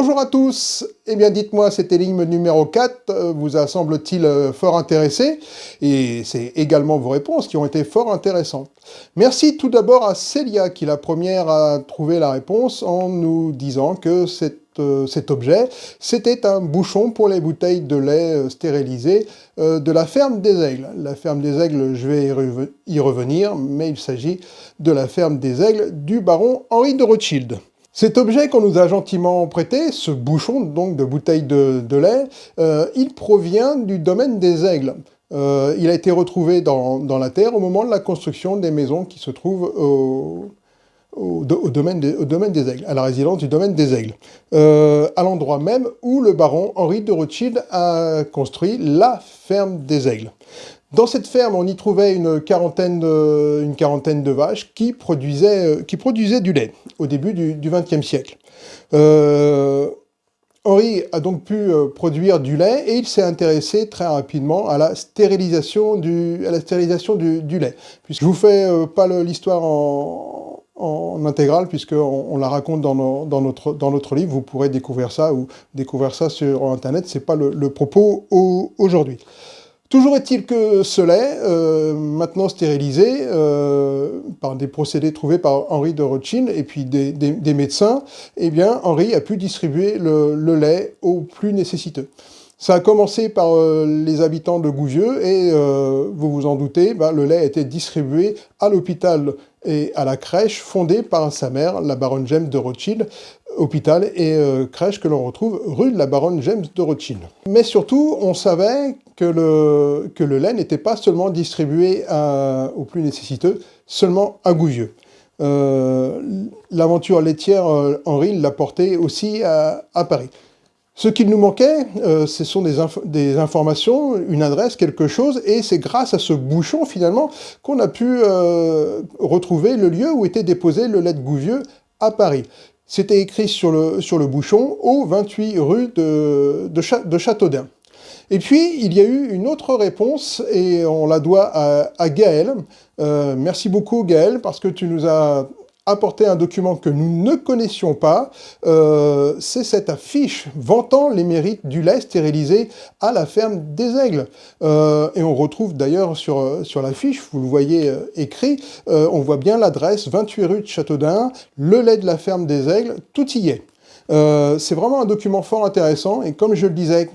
Bonjour à tous. Eh bien, dites-moi, cette énigme numéro 4 vous a semble-t-il fort intéressé? Et c'est également vos réponses qui ont été fort intéressantes. Merci tout d'abord à Célia, qui est la première à trouver la réponse en nous disant que cet objet, c'était un bouchon pour les bouteilles de lait stérilisées de la ferme des Aigles. La ferme des Aigles, je vais y revenir, mais il s'agit de la ferme des Aigles du baron Henri de Rothschild. Cet objet qu'on nous a gentiment prêté, ce bouchon donc de bouteille de lait, il provient du domaine des Aigles. Il a été retrouvé dans la terre au moment de la construction des maisons qui se trouvent au domaine des Aigles, à la résidence du domaine des Aigles, à l'endroit même où le baron Henri de Rothschild a construit la ferme des Aigles. Dans cette ferme, on y trouvait une quarantaine de vaches qui produisaient du lait au début du XXe siècle. Henri a donc pu produire du lait et il s'est intéressé très rapidement à la stérilisation du lait. Puisque je vous fais pas l'histoire en intégrale, puisqu'on la raconte dans notre livre, vous pourrez découvrir ça sur Internet, c'est pas le propos aujourd'hui. Toujours est-il que ce lait, maintenant stérilisé par des procédés trouvés par Henri de Rothschild et puis des médecins, eh bien Henri a pu distribuer le lait aux plus nécessiteux. Ça a commencé par les habitants de Gouvieux et, vous vous en doutez, le lait a été distribué à l'hôpital et à la crèche fondée par sa mère, la baronne James de Rothschild, hôpital et crèche que l'on retrouve rue de la baronne James de Rothschild. Mais surtout, on savait que le lait n'était pas seulement distribué aux plus nécessiteux, seulement à Gouvieux. L'aventure laitière, Henri l'a portée aussi à Paris. Ce qu'il nous manquait, ce sont des informations, une adresse, quelque chose, et c'est grâce à ce bouchon, finalement, qu'on a pu retrouver le lieu où était déposé le lait de Gouvieux à Paris. C'était écrit sur le bouchon, au 28 rue de Châteaudun. Et puis, il y a eu une autre réponse, et on la doit à Gaël. Merci beaucoup, Gaël, parce que tu nous as apporté un document que nous ne connaissions pas. C'est cette affiche vantant les mérites du lait stérilisé à la ferme des Aigles. Et on retrouve d'ailleurs sur l'affiche, vous le voyez écrit, on voit bien l'adresse, 28 rue de Châteaudun, le lait de la ferme des Aigles, tout y est. C'est vraiment un document fort intéressant, et comme je le disais,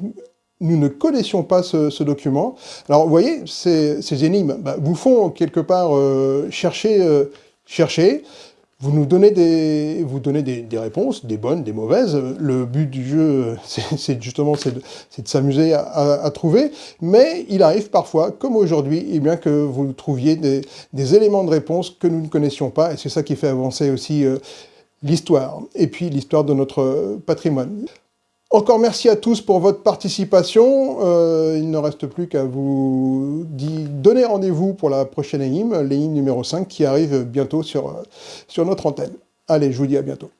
nous ne connaissions pas ce document. Alors, vous voyez, ces énigmes vous font quelque part chercher. Vous nous donnez des réponses, des bonnes, des mauvaises. Le but du jeu, c'est de s'amuser à trouver. Mais il arrive parfois, comme aujourd'hui, eh bien, que vous trouviez des éléments de réponse que nous ne connaissions pas. Et c'est ça qui fait avancer aussi l'histoire. Et puis l'histoire de notre patrimoine. Encore merci à tous pour votre participation. Il ne reste plus qu'à vous donner rendez-vous pour la prochaine énigme, l'énigme numéro 5, qui arrive bientôt sur notre antenne. Allez, je vous dis à bientôt.